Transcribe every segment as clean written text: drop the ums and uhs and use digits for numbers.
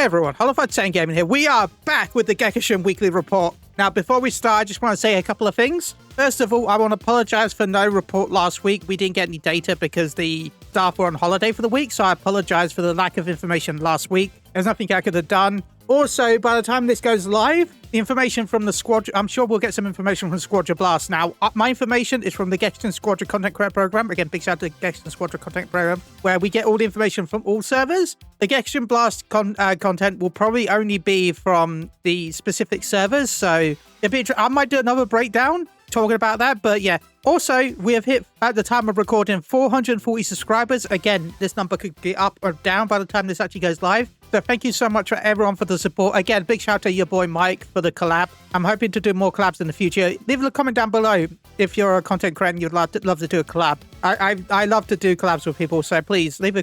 everyone, Holofud Gaming here. We are back with the Gekishin Weekly Report. Now, before we start, I just want to say a couple of things. First of all, I want to apologize for no report last week. We didn't get any data because the staff were on holiday for the week, so I apologize for the lack of information last week. There's nothing I could have done. Also, by the time this goes live, the information from the Squadra... I'm sure we'll get some information from Squadra Blast. Now, my information is from the Gekishin Squadra Content Creator Program. Again, big shout out to the Gekishin Squadra Content Program, where we get all the information from all servers. The Gekishin Blast content will probably only be from the specific servers, so I might do another breakdown talking about that, but yeah. Also, we have hit, at the time of recording, 440 subscribers. Again, this number could get up or down by the time this actually goes live. So thank you so much for everyone for the support. Again, big shout out to your boy Mike for the collab. I'm hoping to do more collabs in the future. Leave a comment down below if you're a content creator and you'd love to do a collab. I love to do collabs with people, so please leave your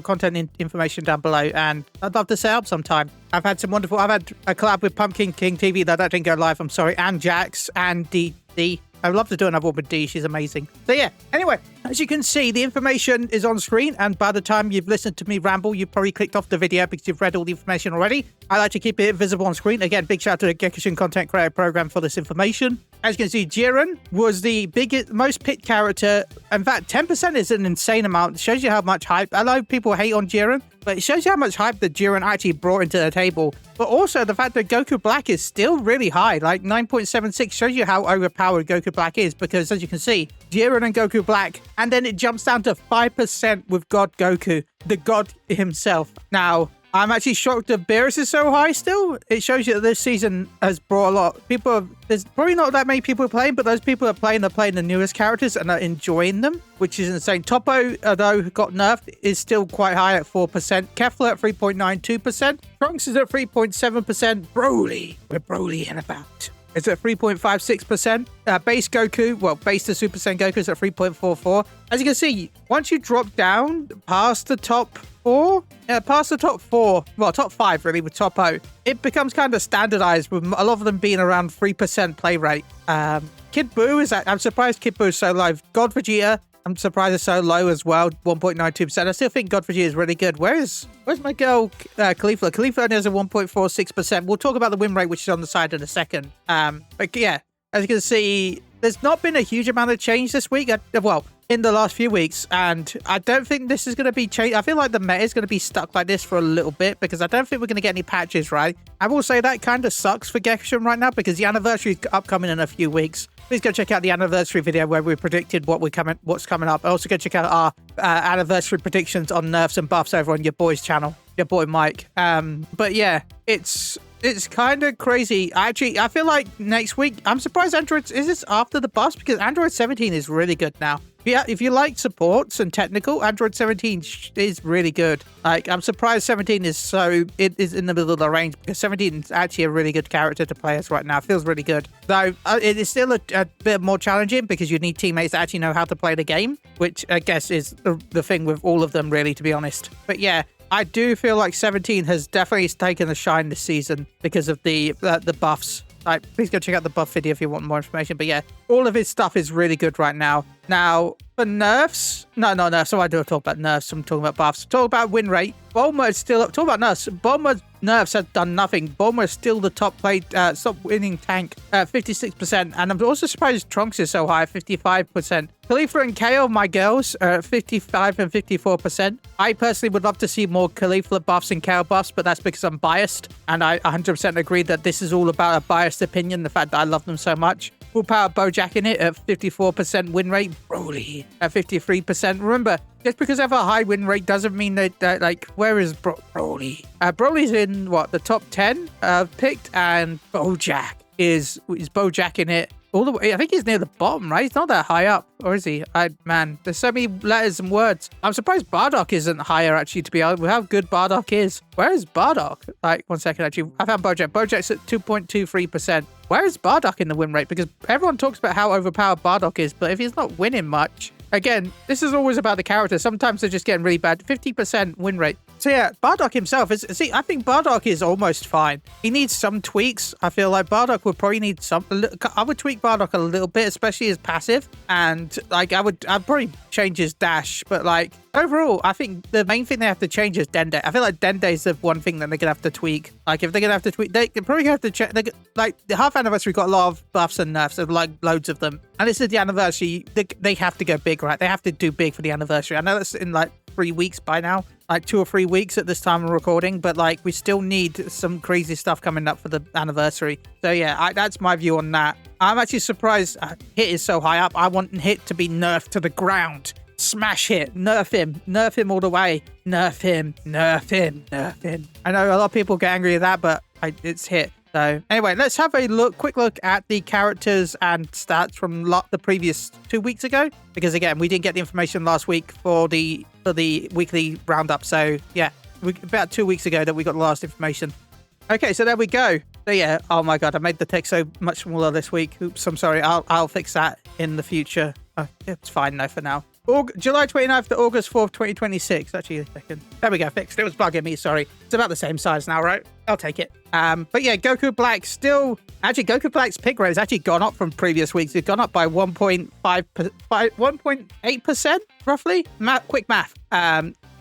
content information down below, and I'd love to set up sometime. I've had a collab with Pumpkin King TV that didn't go live, I'm sorry, and Jax and D. I'd love to do another one with D. She's amazing. So yeah, anyway, as you can see, the information is on screen, and by the time you've listened to me ramble, you've probably clicked off the video because you've read all the information already. I like to keep it visible on screen. Again, big shout out to the Gekishin Content Creator Program for this information. As you can see, Jiren was the most picked character. In fact, 10% is an insane amount. It shows you how much hype. I know people hate on Jiren, but it shows you how much hype that Jiren actually brought into the table. But also the fact that Goku Black is still really high, like 9.76, shows you how overpowered Goku Black is, because as you can see, Jiren and Goku Black, and then it jumps down to 5% with God Goku, the god himself. Now, I'm actually shocked that Beerus is so high still. It shows you that this season has brought a lot. There's probably not that many people playing, but those people are playing the newest characters and are enjoying them, which is insane. Toppo, although got nerfed, is still quite high at 4%. Kefla at 3.92%. Trunks is at 3.7%. Broly, we're Broly in about. It's at 3.56%. Base Goku, well, base to Super Saiyan Goku is at 3.44. As you can see, once you drop down past the top four, top five really with Toppo, it becomes kind of standardized with a lot of them being around 3% play rate. Kid Buu I'm surprised Kid Buu is so low. God Vegeta, I'm surprised it's so low as well, 1.92%. I still think God Vegeta is really good. Where's my girl Khalifa? Khalifa only has a 1.46%. We'll talk about the win rate, which is on the side in a second. But yeah, as you can see, there's not been a huge amount of change this week. In the last few weeks, and I don't think this is going to be changed. I feel like the meta is going to be stuck like this for a little bit, because I don't think we're going to get any patches, right? I will say that kind of sucks for Gekishin right now, because the anniversary is upcoming in a few weeks. Please go check out the anniversary video where we predicted what's coming up. Also go check out our anniversary predictions on nerfs and buffs over on your boy's channel, your boy Mike. But yeah, it's kind of crazy. Actually, I feel like next week, I'm surprised is this after the buffs? Because Android 17 is really good now. Yeah, if you like supports and technical, Android 17 is really good. Like, I'm surprised 17 is it is in the middle of the range, because 17 is actually a really good character to play as right now. It feels really good. Though, it is still a bit more challenging, because you need teammates that actually know how to play the game, which I guess is the thing with all of them, really, to be honest. But yeah, I do feel like 17 has definitely taken a shine this season because of the buffs. Like, please go check out the buff video if you want more information. But yeah, all of his stuff is really good right now. Now, for nerfs, not nerfs. So I do talk about nerfs. I'm talking about buffs. Talk about win rate. Bulma is still up. Talk about nerfs. Bulma's nerfs have done nothing. Bulma is still the top winning tank, 56%. And I'm also surprised Trunks is so high, 55%. Khalifa and Kale, my girls, are at 55 and 54%. I personally would love to see more Khalifa buffs and Kale buffs, but that's because I'm biased. And I 100% agree that this is all about a biased opinion, the fact that I love them so much. Full power Bojack in it at 54% win rate. Broly at 53%. Remember, just because I have a high win rate doesn't mean that, like, where is Broly? Broly's in, the top 10 picked, and Bojack is Bojack in it all the way. I think he's near the bottom, right? He's not that high up, or is he? Man, there's so many letters and words. I'm surprised Bardock isn't higher, actually, to be honest, with how good Bardock is. Where is Bardock? Like, 1 second, actually. I found Bojack. Bojack's at 2.23%. Where is Bardock in the win rate? Because everyone talks about how overpowered Bardock is, but if he's not winning much... Again, this is always about the character. Sometimes they're just getting really bad. 50% win rate. So yeah, Bardock himself see, I think Bardock is almost fine. He needs some tweaks. I feel like Bardock would probably need I would tweak Bardock a little bit, especially his passive. And like I'd probably change his dash, but like overall, I think the main thing they have to change is Dende. I feel like Dende is the one thing that they're gonna have to tweak. Like if they're gonna have to tweak, they probably have to check. Like the half anniversary got a lot of buffs and nerfs, and like loads of them. And this is the anniversary. They have to go big, right? They have to do big for the anniversary. I know that's in like 3 weeks by now, like 2 or 3 weeks at this time of recording, but like we still need some crazy stuff coming up for the anniversary. So yeah, that's my view on that. I'm actually surprised Hit is so high up. I want Hit to be nerfed to the ground. Smash Hit, nerf him all the way, nerf him. I know a lot of people get angry at that, but it's Hit. So anyway, let's have a quick look at the characters and stats from the previous 2 weeks ago, because again, we didn't get the information last week for the weekly roundup. So yeah, about 2 weeks ago that we got the last information. Okay, so there we go. So yeah, oh my god, I made the text so much smaller this week. Oops, I'm sorry. I'll fix that in the future. It's fine though for now. July 29th to August 4th, 2026. Actually, a second. There we go, fixed. It was bugging me, sorry. It's about the same size now, right? I'll take it. But yeah, Goku Black still... Actually, Goku Black's pick rate has actually gone up from previous weeks. It's gone up by 1.8%, roughly. Quick math.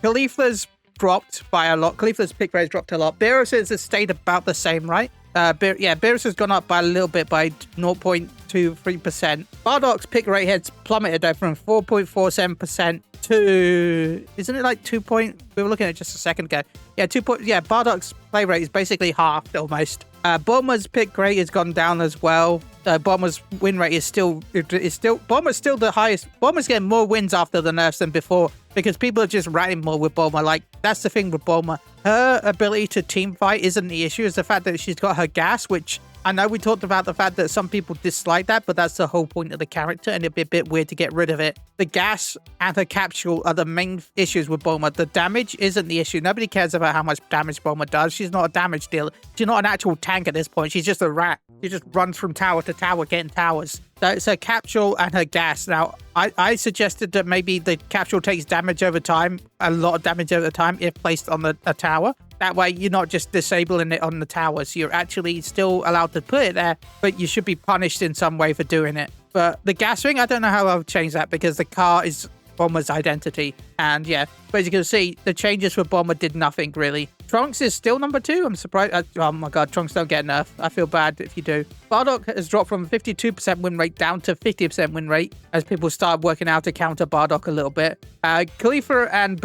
Khalifa's dropped by a lot. Khalifa's pick rate has dropped a lot. Beerus's has stayed about the same, right? Beerus has gone up by a little bit, by 0.23%. Bardock's pick rate has plummeted though from 4.47% to, isn't it like 2 point? We were looking at it just a second ago. Yeah, Bardock's play rate is basically halved almost. Bulma's pick rate has gone down as well. Bulma's win rate is still Bulma's still the highest. Bulma's getting more wins after the nerfs than before, because people are just ratting more with Bulma. Like, that's the thing with Bulma. Her ability to team fight isn't the issue. It's the fact that she's got her gas, which I know we talked about the fact that some people dislike that, but that's the whole point of the character, and it'd be a bit weird to get rid of it. The gas and her capsule are the main issues with Bulma. The damage isn't the issue. Nobody cares about how much damage Bulma does. She's not a damage dealer. She's not an actual tank at this point. She's just a rat. She just runs from tower to tower, getting towers. So it's her capsule and her gas. Now, I suggested that maybe the capsule takes damage over time, a lot of damage over time, if placed on a tower. That way, you're not just disabling it on the towers. You're actually still allowed to put it there, but you should be punished in some way for doing it. But the gas ring, I don't know how I would change that, because the car is Bulma's identity. And yeah, but as you can see, the changes for Bulma did nothing really. Trunks is still number 2. I'm surprised. Oh my god, Trunks don't get nerfed. I feel bad if you do. Bardock has dropped from 52% win rate down to 50% win rate as people start working out to counter Bardock a little bit. Khalifa and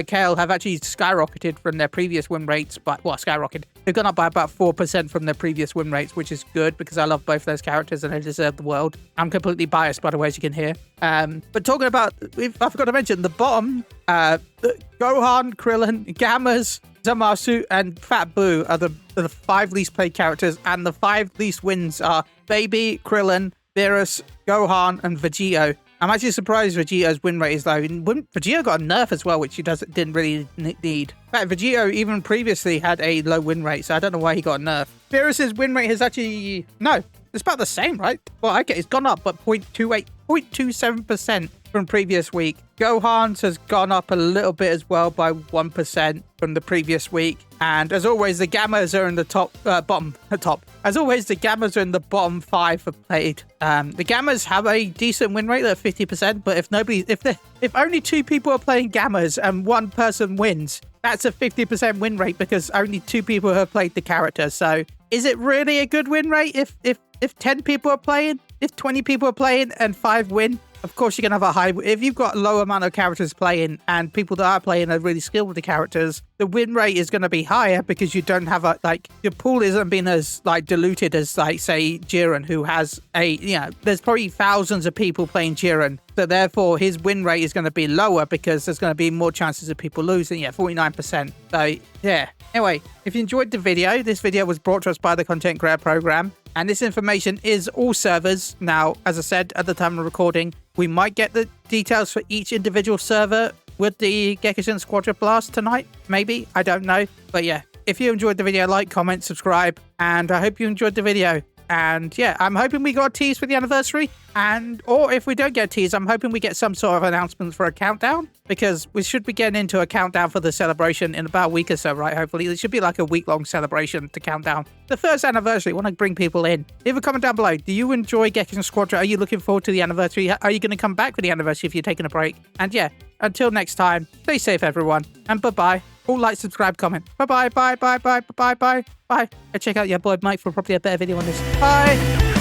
Kale have actually skyrocketed from their previous win rates, but skyrocketed. They've gone up by about 4% from their previous win rates, which is good because I love both those characters and they deserve the world. I'm completely biased, by the way, as you can hear. But talking about, I forgot to mention the bottom. Gohan, Krillin, Gammas, Zamasu, and Fat Boo are the 5 least played characters, and the 5 least wins are Baby, Krillin, Beerus, Gohan, and Vegito. I'm actually surprised Vegito's win rate is low. Vegito got a nerf as well, which he didn't really need. In fact, Vegito even previously had a low win rate, so I don't know why he got a nerf. Beerus's win rate has actually... No, it's about the same, right? Well, okay, it's gone up, but 0.27% from previous week. Gohan's has gone up a little bit as well by 1% from the previous week. And as always, the Gammas are in the bottom. As always, the Gammas are in the bottom 5 for played. The Gammas have a decent win rate at 50%, but if only 2 people are playing Gammas and 1 person wins, that's a 50% win rate because only 2 people have played the character. So is it really a good win rate if 10 people are playing? If 20 people are playing and 5 win? Of course, you're going to have a high... If you've got a low amount of characters playing and people that are playing are really skilled with the characters, the win rate is going to be higher because you don't have your pool isn't being as diluted as say Jiren, who has there's probably thousands of people playing Jiren. So therefore, his win rate is going to be lower because there's going to be more chances of people losing. 49%. So yeah. Anyway, if you enjoyed the video, this video was brought to us by the Content Creator Program. And this information is all servers. Now, as I said at the time of recording, we might get the details for each individual server with the Gekishin Squadra Blast tonight. Maybe. I don't know. But yeah, if you enjoyed the video, like, comment, subscribe. And I hope you enjoyed the video. And yeah, I'm hoping we got a tease for the anniversary. Or if we don't get a tease, I'm hoping we get some sort of announcement for a countdown, because we should be getting into a countdown for the celebration in about a week or so, right? Hopefully, it should be like a week-long celebration to count down the first anniversary. I want to bring people in. Leave a comment down below. Do you enjoy Gekishin Squadra? Are you looking forward to the anniversary? Are you going to come back for the anniversary if you're taking a break? And yeah, until next time, stay safe, everyone, and bye-bye. All like, subscribe, comment. Bye-bye, bye-bye, bye-bye, bye-bye, bye. And check out your boy Mike for probably a better video on this. Bye!